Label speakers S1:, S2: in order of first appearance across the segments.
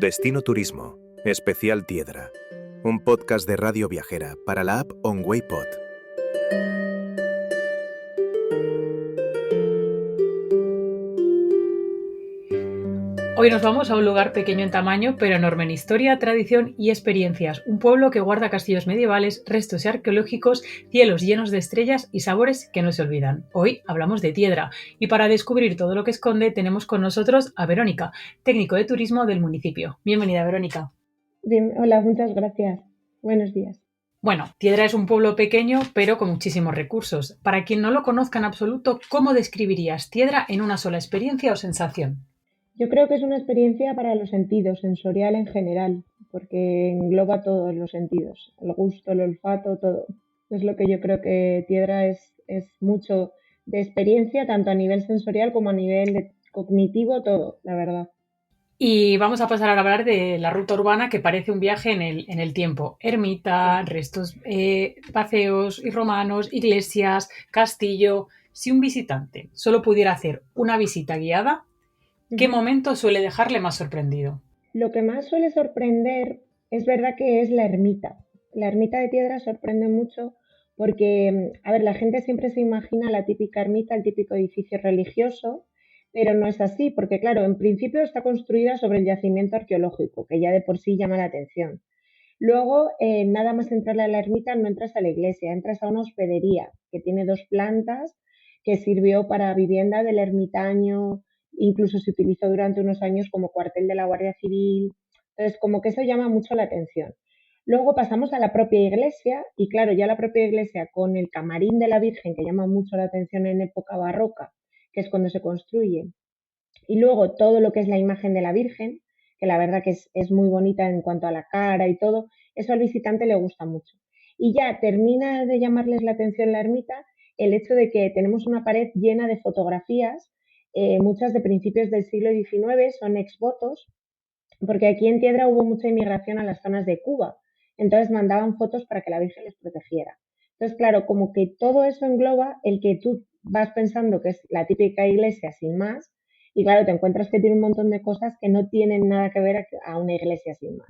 S1: Destino Turismo, especial Tiedra, un podcast de Radio Viajera para la app OnWayPod.
S2: Hoy nos vamos a un lugar pequeño en tamaño, pero enorme en historia, tradición y experiencias. Un pueblo que guarda castillos medievales, restos arqueológicos, cielos llenos de estrellas y sabores que no se olvidan. Hoy hablamos de Tiedra y para descubrir todo lo que esconde tenemos con nosotros a Verónica, técnico de turismo del municipio. Bienvenida, Verónica.
S3: Bien, hola, muchas gracias. Buenos días.
S2: Bueno, Tiedra es un pueblo pequeño, pero con muchísimos recursos. Para quien no lo conozca en absoluto, ¿cómo describirías Tiedra en una sola experiencia o sensación?
S3: Yo creo que es una experiencia para los sentidos, sensorial en general, porque engloba todos los sentidos, el gusto, el olfato, todo. Es lo que yo creo que Tiedra es mucho de experiencia, tanto a nivel sensorial como a nivel cognitivo, todo, la verdad.
S2: Y vamos a pasar a hablar de la ruta urbana que parece un viaje en el tiempo. Ermita, restos, paseos y romanos, iglesias, castillo. Si un visitante solo pudiera hacer una visita guiada, ¿qué momento suele dejarle más sorprendido?
S3: Lo que más suele sorprender es verdad que es la ermita. La ermita de Tiedra sorprende mucho porque, a ver, la gente siempre se imagina la típica ermita, el típico edificio religioso, pero no es así, porque claro, en principio está construida sobre el yacimiento arqueológico, que ya de por sí llama la atención. Luego, nada más entrar a la ermita, no entras a la iglesia, entras a una hospedería que tiene 2 plantas, que sirvió para vivienda del ermitaño, incluso se utilizó durante unos años como cuartel de la Guardia Civil. Entonces, como que eso llama mucho la atención. Luego pasamos a la propia iglesia y claro, ya la propia iglesia con el camarín de la Virgen, que llama mucho la atención en época barroca, que es cuando se construye, y luego todo lo que es la imagen de la Virgen, que la verdad que es muy bonita en cuanto a la cara y todo, eso al visitante le gusta mucho. Y ya termina de llamarles la atención la ermita el hecho de que tenemos una pared llena de fotografías, muchas de principios del siglo XIX, son exvotos, porque aquí en Tiedra hubo mucha inmigración a las zonas de Cuba, entonces mandaban fotos para que la Virgen les protegiera. Entonces, claro, como que todo eso engloba el que tú vas pensando que es la típica iglesia sin más, y claro, te encuentras que tiene un montón de cosas que no tienen nada que ver a una iglesia sin más.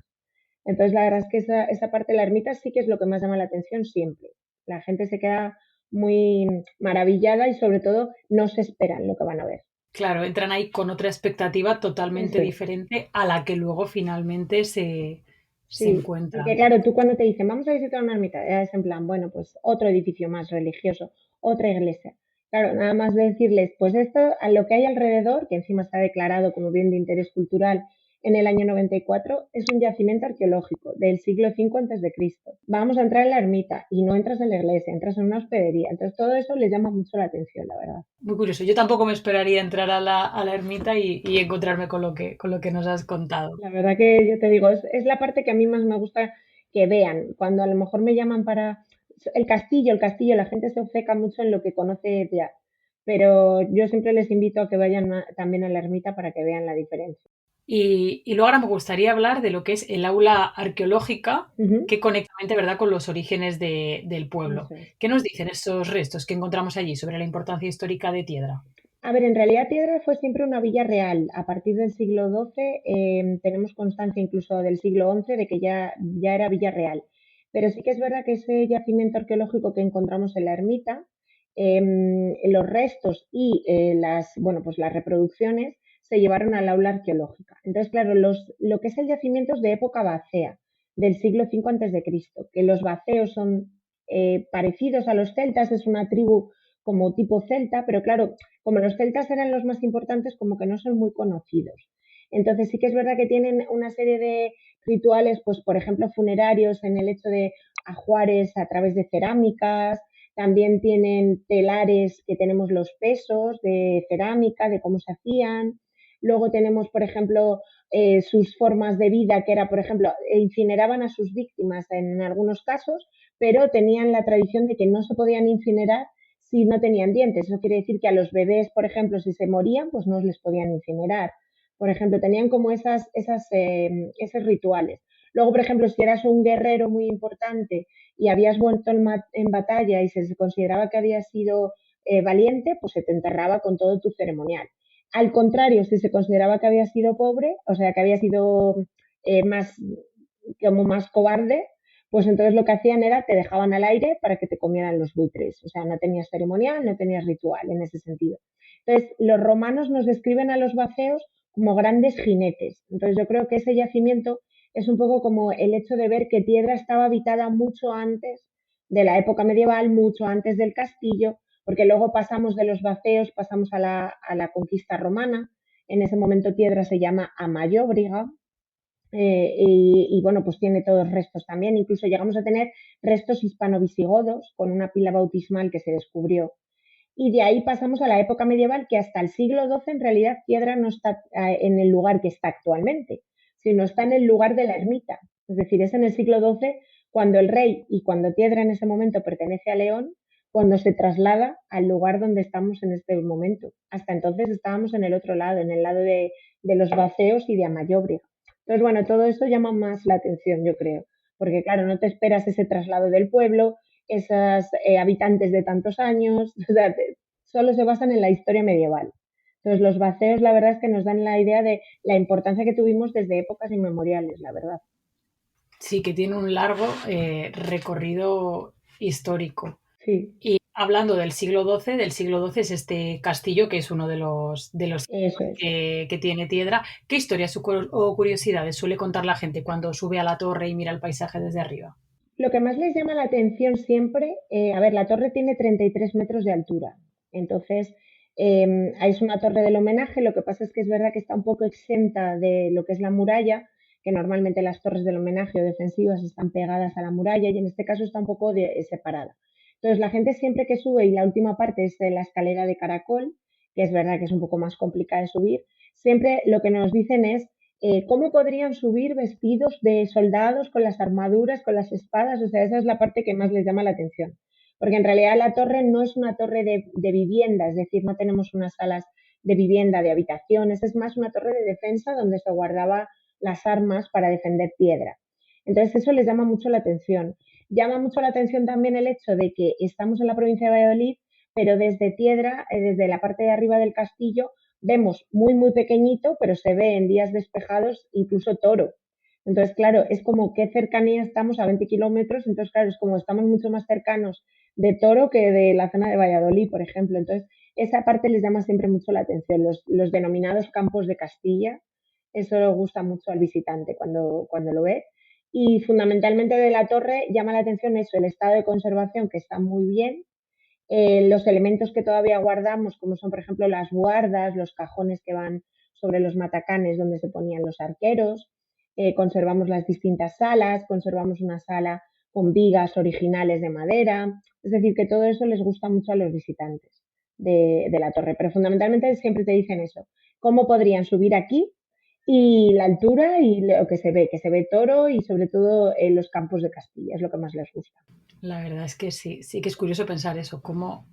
S3: Entonces, la verdad es que esa parte de la ermita sí que es lo que más llama la atención siempre. La gente se queda muy maravillada y sobre todo no se esperan lo que van a ver.
S2: Claro, entran ahí con otra expectativa totalmente
S3: Eso es.
S2: diferente a la que luego finalmente se
S3: Sí, porque
S2: encuentran.
S3: claro, tú cuando te dicen vamos a visitar una ermita, ya es en plan, bueno, pues otro edificio más religioso, otra iglesia. Claro, nada más decirles, pues esto, a lo que hay alrededor, que encima está declarado como bien de interés cultural en el año 94, es un yacimiento arqueológico del siglo V antes de Cristo. Vamos a entrar en la ermita y no entras en la iglesia, entras en una hospedería. Entonces todo eso les llama mucho la atención, la verdad.
S2: Muy curioso. Yo tampoco me esperaría entrar a la ermita y encontrarme con lo que nos has contado.
S3: La verdad que yo te digo, es la parte que a mí más me gusta que vean. Cuando a lo mejor me llaman para el castillo, la gente se obceca mucho en lo que conoce ya. Pero yo siempre les invito a que vayan también a la ermita para que vean la diferencia.
S2: Y luego ahora me gustaría hablar de lo que es el aula arqueológica
S3: Ujú,
S2: que conecta, ¿verdad?, con los orígenes del pueblo.
S3: eso es.
S2: ¿Qué nos dicen esos restos que encontramos allí sobre la importancia histórica de Tiedra?
S3: A ver, en realidad Piedra fue siempre una villa real. A partir del siglo XII tenemos constancia incluso del siglo XI de que ya era villa real. Pero sí que es verdad que ese yacimiento arqueológico que encontramos en la ermita, los restos y bueno, pues las reproducciones se llevaron al aula arqueológica. Entonces, claro, lo que es el yacimiento es de época bacea, del siglo V antes de Cristo, que los baceos son parecidos a los celtas, es una tribu como tipo celta, pero claro, como los celtas eran los más importantes, como que no son muy conocidos. Entonces sí que es verdad que tienen una serie de rituales, pues por ejemplo funerarios en el hecho de ajuares a través de cerámicas, también tienen telares que tenemos los pesos de cerámica, de cómo se hacían. Luego tenemos, por ejemplo, sus formas de vida, que era, por ejemplo, incineraban a sus víctimas en algunos casos, pero tenían la tradición de que no se podían incinerar si no tenían dientes. Eso quiere decir que a los bebés, por ejemplo, si se morían, pues no les podían incinerar. Por ejemplo, tenían como esos rituales. Luego, por ejemplo, si eras un guerrero muy importante y habías vuelto en batalla y se consideraba que habías sido valiente, pues se te enterraba con todo tu ceremonial. Al contrario, si se consideraba que había sido pobre, o sea, que había sido más, como más cobarde, pues entonces lo que hacían era te dejaban al aire para que te comieran los buitres. O sea, no tenías ceremonial, no tenías ritual en ese sentido. Entonces, los romanos nos describen a los baceos como grandes jinetes. Entonces, yo creo que ese yacimiento es un poco como el hecho de ver que Tiedra estaba habitada mucho antes de la época medieval, mucho antes del castillo, porque luego pasamos de los baceos, pasamos a la conquista romana. En ese momento Tiedra se llama Amayóbriga, bueno, pues tiene todos restos también. Incluso llegamos a tener restos hispano-visigodos con una pila bautismal que se descubrió. Y de ahí pasamos a la época medieval, que hasta el siglo XII en realidad Piedra no está en el lugar que está actualmente, sino está en el lugar de la ermita. Es decir, es en el siglo XII cuando el rey y cuando Piedra en ese momento pertenece a León, cuando se traslada al lugar donde estamos en este momento. Hasta entonces estábamos en el otro lado, en el lado de los Baceos y de Amayóbriga. Entonces, bueno, todo eso llama más la atención, yo creo, porque claro, no te esperas ese traslado del pueblo, esos habitantes de tantos años, o sea, solo se basan en la historia medieval. Entonces, los baceos, la verdad es que nos dan la idea de la importancia que tuvimos desde épocas inmemoriales, la verdad.
S2: Sí, que tiene un largo recorrido histórico.
S3: Sí,
S2: Y hablando del siglo XII es este castillo que es uno de los
S3: eso es.
S2: que tiene Tiedra. ¿Qué historias o curiosidades suele contar la gente cuando sube a la torre y mira el paisaje desde arriba?
S3: Lo que más les llama la atención siempre, a ver, la torre tiene 33 metros de altura, entonces es una torre del homenaje, lo que pasa es que es verdad que está un poco exenta de lo que es la muralla, que normalmente las torres del homenaje o defensivas están pegadas a la muralla y en este caso está un poco separada. Entonces la gente siempre que sube, y la última parte es de la escalera de caracol, que es verdad que es un poco más complicada de subir, siempre lo que nos dicen es cómo podrían subir vestidos de soldados con las armaduras, con las espadas, o sea, esa es la parte que más les llama la atención. Porque en realidad la torre no es una torre de vivienda, es decir, no tenemos unas salas de vivienda, de habitaciones, es más una torre de defensa donde se guardaba las armas para defender Piedra. Entonces eso les llama mucho la atención. Llama mucho la atención también el hecho de que estamos en la provincia de Valladolid, pero desde Piedra, desde la parte de arriba del castillo, vemos muy, muy pequeñito, pero se ve en días despejados incluso Toro. Entonces, claro, es como qué cercanía estamos a 20 kilómetros, entonces, claro, es como estamos mucho más cercanos de Toro que de la zona de Valladolid, por ejemplo. Entonces, esa parte les llama siempre mucho la atención, los denominados campos de Castilla, eso le gusta mucho al visitante cuando lo ve. Y fundamentalmente de la torre llama la atención eso, el estado de conservación que está muy bien, los elementos que todavía guardamos, como son, por ejemplo, las guardas, los cajones que van sobre los matacanes donde se ponían los arqueros, conservamos las distintas salas, conservamos una sala con vigas originales de madera, es decir, que todo eso les gusta mucho a los visitantes de la torre, pero fundamentalmente siempre te dicen eso, cómo podrían subir aquí y la altura y lo que se ve Toro y sobre todo los campos de Castilla, es lo que más les gusta.
S2: La verdad es que sí, sí que es curioso pensar eso, cómo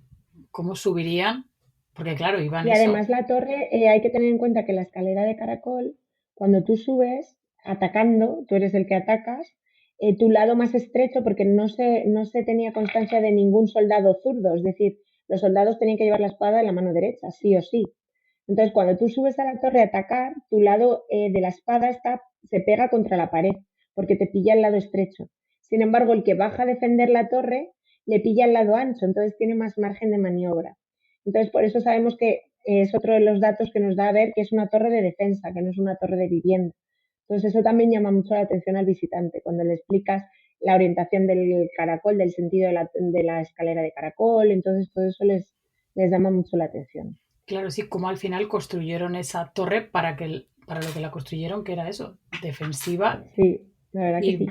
S2: subirían, porque claro, iban
S3: Y
S2: eso.
S3: además la torre, hay que tener en cuenta que la escalera de caracol, cuando tú subes atacando, tú eres el que atacas, tu lado más estrecho, porque no se tenía constancia de ningún soldado zurdo, es decir, los soldados tenían que llevar la espada en la mano derecha, sí o sí. Entonces, cuando tú subes a la torre a atacar, tu lado de la espada se pega contra la pared, porque te pilla el lado estrecho. Sin embargo, el que baja a defender la torre le pilla el lado ancho, entonces tiene más margen de maniobra. Entonces, por eso sabemos que es otro de los datos que nos da a ver que es una torre de defensa, que no es una torre de vivienda. Entonces, eso también llama mucho la atención al visitante cuando le explicas la orientación del caracol, del sentido de la escalera de caracol. Entonces, todo eso les llama mucho la atención.
S2: Claro, sí, como al final construyeron esa torre para lo que la construyeron, que era eso, defensiva.
S3: Sí, la verdad que
S2: Y,
S3: sí.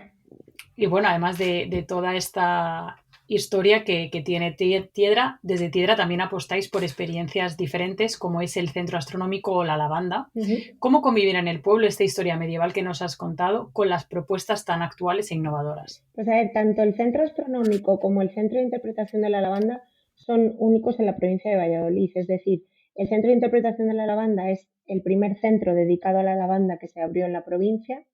S2: y bueno, además de toda esta historia que tiene Tiedra, desde Tiedra también apostáis por experiencias diferentes, como es el centro astronómico o la lavanda.
S3: Uh -huh.
S2: ¿Cómo convivir en el pueblo esta historia medieval que nos has contado con las propuestas tan actuales e innovadoras?
S3: Pues a ver, tanto el centro astronómico como el centro de interpretación de la lavanda son únicos en la provincia de Valladolid. Es decir, el centro de interpretación de la lavanda es el primer centro dedicado a la lavanda que se abrió en la provincia.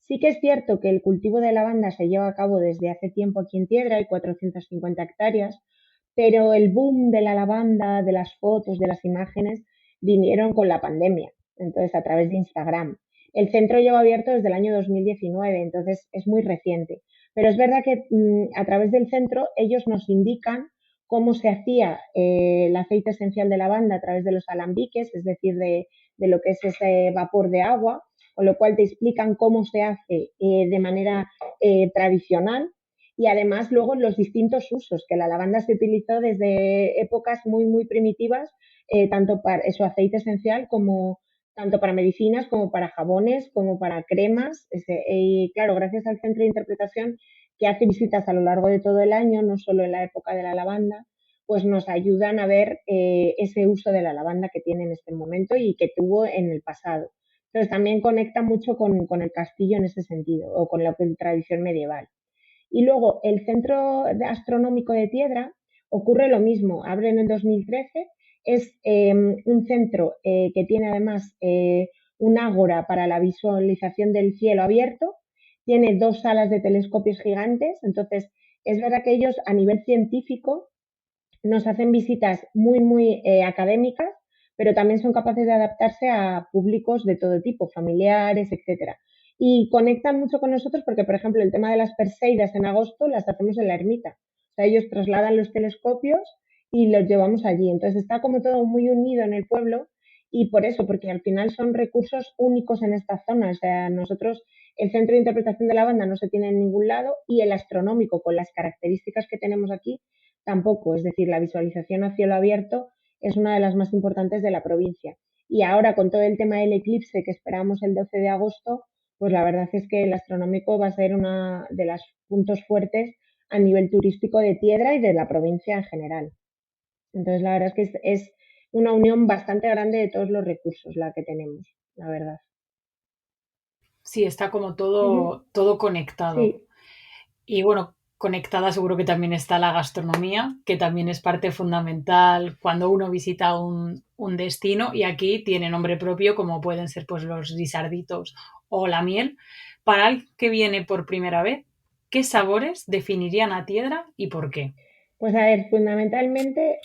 S3: Sí que es cierto que el cultivo de lavanda se lleva a cabo desde hace tiempo aquí en Tiedra, hay 450 hectáreas, pero el boom de la lavanda, de las fotos, de las imágenes, vinieron con la pandemia, entonces a través de Instagram. El centro lleva abierto desde el año 2019, entonces es muy reciente. Pero es verdad que a través del centro ellos nos indican cómo se hacía el aceite esencial de lavanda a través de los alambiques, es decir, de lo que es ese vapor de agua, con lo cual te explican cómo se hace de manera tradicional y además luego los distintos usos, que la lavanda se utilizó desde épocas muy, muy primitivas, tanto para su aceite esencial como tanto para medicinas como para jabones, como para cremas. Y claro, gracias al centro de interpretación que hace visitas a lo largo de todo el año, no solo en la época de la lavanda, pues nos ayudan a ver ese uso de la lavanda que tiene en este momento y que tuvo en el pasado. Entonces también conecta mucho con el castillo en ese sentido, o con la tradición medieval. Y luego el Centro Astronómico de Tiedra ocurre lo mismo, abre en el 2013, es un centro que tiene además un ágora para la visualización del cielo abierto, tiene 2 salas de telescopios gigantes, entonces es verdad que ellos a nivel científico nos hacen visitas muy, muy académicas, pero también son capaces de adaptarse a públicos de todo tipo, familiares, etcétera. Y conectan mucho con nosotros porque, por ejemplo, el tema de las Perseidas en agosto las hacemos en la ermita. O sea, ellos trasladan los telescopios y los llevamos allí. Entonces está como todo muy unido en el pueblo y por eso, porque al final son recursos únicos en esta zona. O sea, nosotros, el centro de interpretación de la banda no se tiene en ningún lado y el astronómico, con las características que tenemos aquí, tampoco. Es decir, la visualización a cielo abierto es una de las más importantes de la provincia. Y ahora con todo el tema del eclipse que esperamos el 12 de agosto, pues la verdad es que el astronómico va a ser uno de los puntos fuertes a nivel turístico de Tiedra y de la provincia en general. Entonces la verdad es que es una unión bastante grande de todos los recursos la que tenemos, la verdad.
S2: Sí, está como
S3: Ujú.
S2: todo conectado.
S3: Sí,
S2: Y bueno, conectada seguro que también está la gastronomía, que también es parte fundamental cuando uno visita un destino y aquí tiene nombre propio como pueden ser pues los guisarditos o la miel. Para el que viene por primera vez, ¿qué sabores definirían a Tiedra y por qué?
S3: pues a ver, fundamentalmente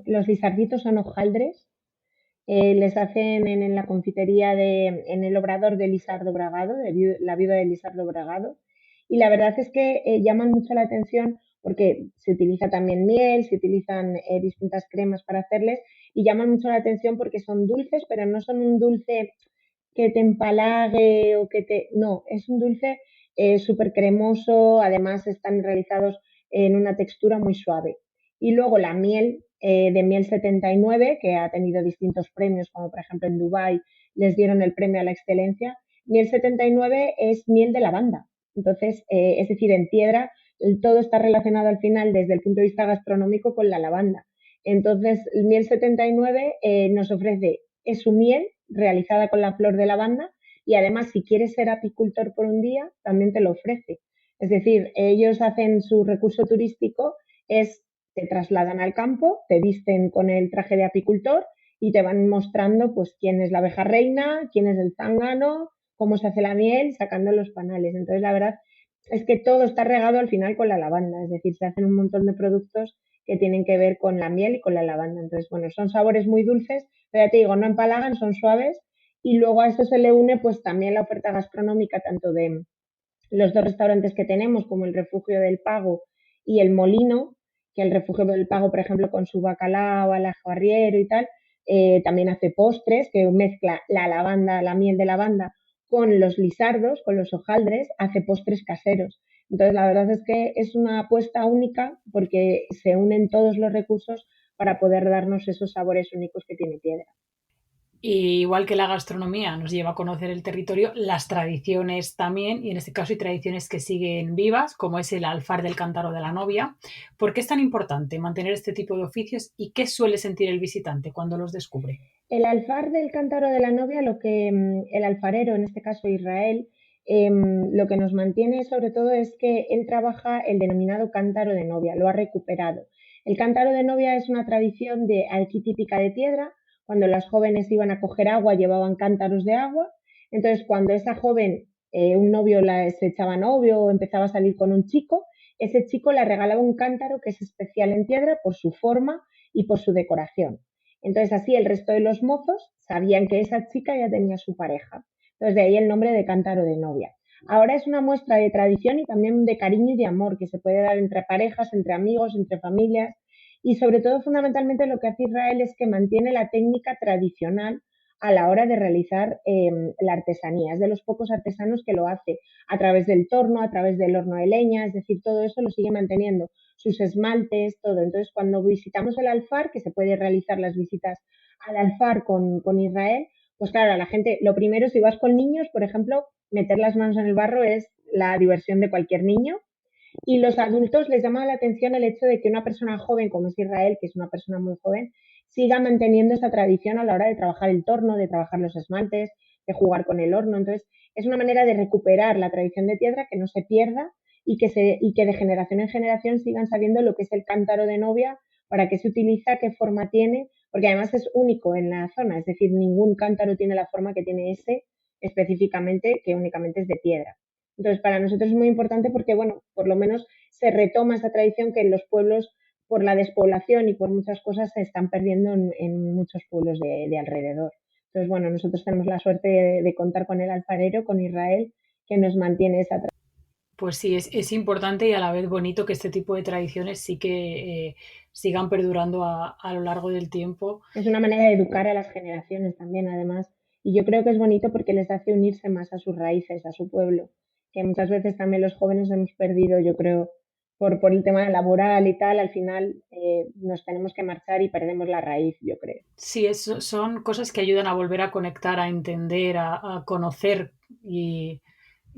S3: los lizarditos son hojaldres. Les hacen en la confitería en el obrador de Lisardo Bragado, la viuda de Lisardo Bragado. Y la verdad es que llaman mucho la atención porque se utiliza también miel, se utilizan distintas cremas para hacerles y llaman mucho la atención porque son dulces, pero no son un dulce que te empalague o que te... No, es un dulce súper cremoso, además están realizados en una textura muy suave. Y luego la miel de miel 79, que ha tenido distintos premios, como por ejemplo en Dubái les dieron el premio a la excelencia. Miel 79 es miel de lavanda. Entonces, es decir, en Tiedra todo está relacionado al final desde el punto de vista gastronómico con la lavanda. Entonces, el miel 79 nos ofrece es su miel realizada con la flor de lavanda y además si quieres ser apicultor por un día, también te lo ofrece. Es decir, ellos hacen su recurso turístico, es te trasladan al campo, te visten con el traje de apicultor y te van mostrando pues quién es la abeja reina, quién es el zángano, cómo se hace la miel, sacando los panales. Entonces, la verdad es que todo está regado al final con la lavanda, es decir, se hacen un montón de productos que tienen que ver con la miel y con la lavanda. Entonces, bueno, son sabores muy dulces, pero ya te digo, no empalagan, son suaves y luego a eso se le une pues también la oferta gastronómica tanto de los dos restaurantes que tenemos, como el Refugio del Pago y el Molino, que el Refugio del Pago, por ejemplo, con su bacalao al ajo arriero y tal, también hace postres, que mezcla la lavanda, la miel de lavanda con los lisardos, con los hojaldres, hace postres caseros. Entonces, la verdad es que es una apuesta única porque se unen todos los recursos para poder darnos esos sabores únicos que tiene Piedra.
S2: Y igual que la gastronomía nos lleva a conocer el territorio, las tradiciones también, y en este caso hay tradiciones que siguen vivas, como es el alfar del cántaro de la novia. ¿Por qué es tan importante mantener este tipo de oficios y qué suele sentir el visitante cuando los descubre?
S3: El alfar del cántaro de la novia, lo que el alfarero, en este caso Israel, lo que nos mantiene sobre todo es que él trabaja el denominado cántaro de novia, lo ha recuperado. El cántaro de novia es una tradición de aquí típica de Piedra. Cuando las jóvenes iban a coger agua, llevaban cántaros de agua. Entonces, cuando esa joven, un novio se echaba novio o empezaba a salir con un chico, ese chico le regalaba un cántaro que es especial en Piedra por su forma y por su decoración. Entonces así el resto de los mozos sabían que esa chica ya tenía su pareja. Entonces, de ahí el nombre de cántaro de novia. Ahora es una muestra de tradición y también de cariño y de amor que se puede dar entre parejas, entre amigos, entre familias. Y sobre todo, fundamentalmente, lo que hace Israel es que mantiene la técnica tradicional a la hora de realizar la artesanía. Es de los pocos artesanos que lo hace a través del torno, a través del horno de leña, es decir, todo eso lo sigue manteniendo, sus esmaltes, todo. Entonces, cuando visitamos el Alfar, que se puede realizar las visitas al Alfar con Israel, pues claro, a la gente, lo primero, si vas con niños, por ejemplo, meter las manos en el barro es la diversión de cualquier niño. Y los adultos les llama la atención el hecho de que una persona joven, como es Israel, que es una persona muy joven, siga manteniendo esa tradición a la hora de trabajar el torno, de trabajar los esmaltes, de jugar con el horno. Entonces, es una manera de recuperar la tradición de piedra, que no se pierda y que de generación en generación sigan sabiendo lo que es el cántaro de novia, para qué se utiliza, qué forma tiene, porque además es único en la zona, es decir, ningún cántaro tiene la forma que tiene ese específicamente, que únicamente es de piedra. Entonces, para nosotros es muy importante porque, bueno, por lo menos se retoma esa tradición que en los pueblos, por la despoblación y por muchas cosas, se están perdiendo en muchos pueblos de alrededor. Entonces, bueno, nosotros tenemos la suerte de contar con el alfarero, con Israel, que nos mantiene esa tradición.
S2: Pues sí, es importante y a la vez bonito que este tipo de tradiciones sí que sigan perdurando a lo largo del tiempo.
S3: Es una manera de educar a las generaciones también, además. Y yo creo que es bonito porque les hace unirse más a sus raíces, a su pueblo, que muchas veces también los jóvenes hemos perdido, yo creo, por el tema laboral y tal, al final nos tenemos que marchar y perdemos la raíz, yo creo.
S2: Sí, son cosas que ayudan a volver a conectar, a entender, a conocer y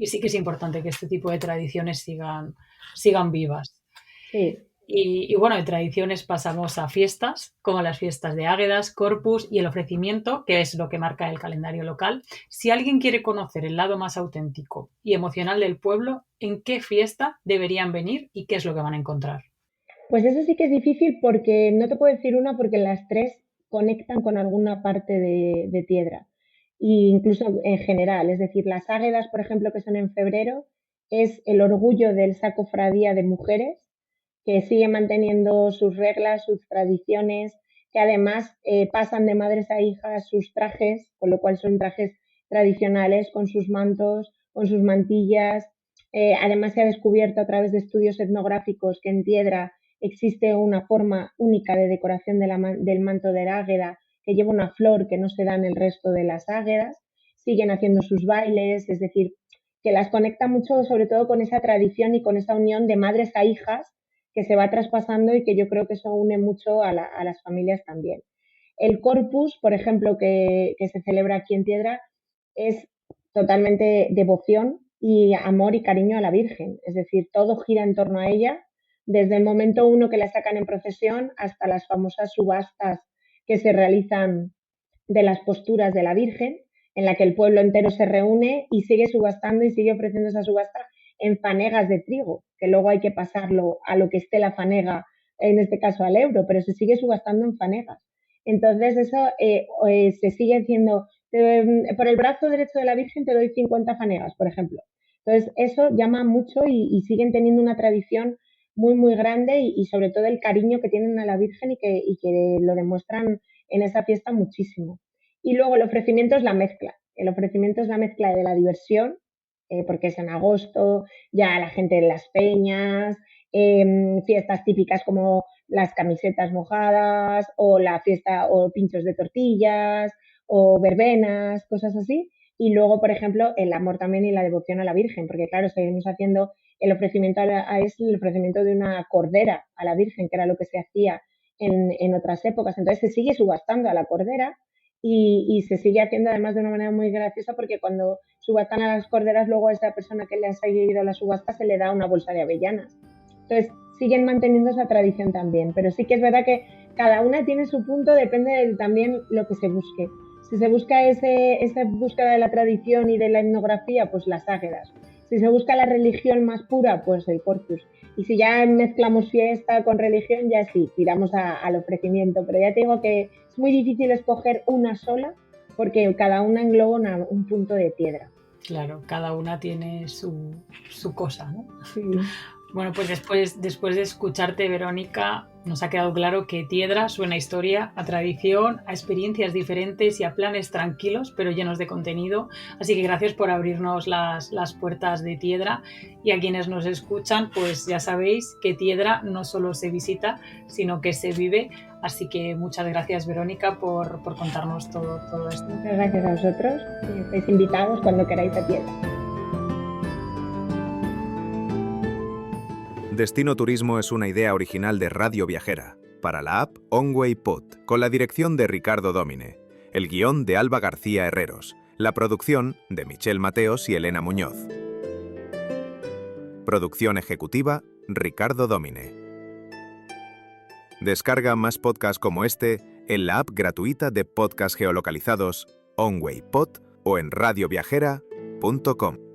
S2: sí que es importante que este tipo de tradiciones sigan vivas.
S3: Sí,
S2: Y bueno, de tradiciones pasamos a fiestas, como las fiestas de Águedas, Corpus y el ofrecimiento, que es lo que marca el calendario local. Si alguien quiere conocer el lado más auténtico y emocional del pueblo, ¿en qué fiesta deberían venir y qué es lo que van a encontrar?
S3: pues eso sí que es difícil porque no te puedo decir una porque las tres conectan con alguna parte de piedra, e incluso en general. Es decir, las águedas, por ejemplo, que son en febrero, es el orgullo del Sacofradía de mujeres, que sigue manteniendo sus reglas, sus tradiciones, que además pasan de madres a hijas sus trajes, con lo cual son trajes tradicionales, con sus mantos, con sus mantillas. Además se ha descubierto a través de estudios etnográficos que en piedra existe una forma única de decoración del manto de la águeda que lleva una flor que no se da en el resto de las águedas. Siguen haciendo sus bailes, es decir, que las conecta mucho sobre todo con esa tradición y con esa unión de madres a hijas que se va traspasando y que yo creo que eso une mucho a las familias también. El Corpus, por ejemplo, que se celebra aquí en Piedra, es totalmente devoción y amor y cariño a la Virgen. Es decir, todo gira en torno a ella, desde el momento uno que la sacan en procesión hasta las famosas subastas que se realizan de las posturas de la Virgen, en la que el pueblo entero se reúne y sigue subastando y sigue ofreciendo esa subasta en fanegas de trigo, que luego hay que pasarlo a lo que esté la fanega, en este caso al euro, pero se sigue subastando en fanegas. Entonces eso se sigue haciendo, por el brazo derecho de la Virgen te doy 50 fanegas, por ejemplo. Entonces eso llama mucho y siguen teniendo una tradición muy, muy grande y sobre todo el cariño que tienen a la Virgen y que lo demuestran en esa fiesta muchísimo. Y luego el ofrecimiento es la mezcla. El ofrecimiento es la mezcla de la diversión, porque es en agosto, ya la gente en las peñas, fiestas típicas como las camisetas mojadas o la fiesta o pinchos de tortillas o verbenas, cosas así. Y luego, por ejemplo, el amor también y la devoción a la Virgen, porque claro, seguimos haciendo el ofrecimiento es el ofrecimiento de una cordera a la Virgen, que era lo que se hacía en otras épocas. Entonces se sigue subastando a la cordera y se sigue haciendo además de una manera muy graciosa porque cuando subastan a las corderas, luego a esa persona que le ha seguido la subasta se le da una bolsa de avellanas. Entonces siguen manteniendo esa tradición también, pero sí que es verdad que cada una tiene su punto, depende de también lo que se busque. Si se busca esa búsqueda de la tradición y de la etnografía, pues las águedas. Si se busca la religión más pura, pues el corpus. Y si ya mezclamos fiesta con religión, ya sí, tiramos al ofrecimiento. Pero ya te digo que es muy difícil escoger una sola porque cada una engloba un punto de piedra.
S2: Claro, cada una tiene su cosa, ¿no?
S3: Sí.
S2: Bueno, pues después de escucharte, Verónica, nos ha quedado claro que Tiedra suena a historia, a tradición, a experiencias diferentes y a planes tranquilos, pero llenos de contenido. Así que gracias por abrirnos las puertas de Tiedra. Y a quienes nos escuchan, pues ya sabéis que Tiedra no solo se visita, sino que se vive. Así que muchas gracias, Verónica, por contarnos todo esto.
S3: Muchas gracias a vosotros. Estáis invitados cuando queráis a Tiedra.
S1: Destino Turismo es una idea original de Radio Viajera, para la app OnWay Pod, con la dirección de Ricardo Domine, el guión de Alba García Herreros, la producción de Michelle Mateos y Elena Muñoz. Producción ejecutiva, Ricardo Domine. Descarga más podcasts como este en la app gratuita de podcast geolocalizados OnWay Pod o en radioviajera.com.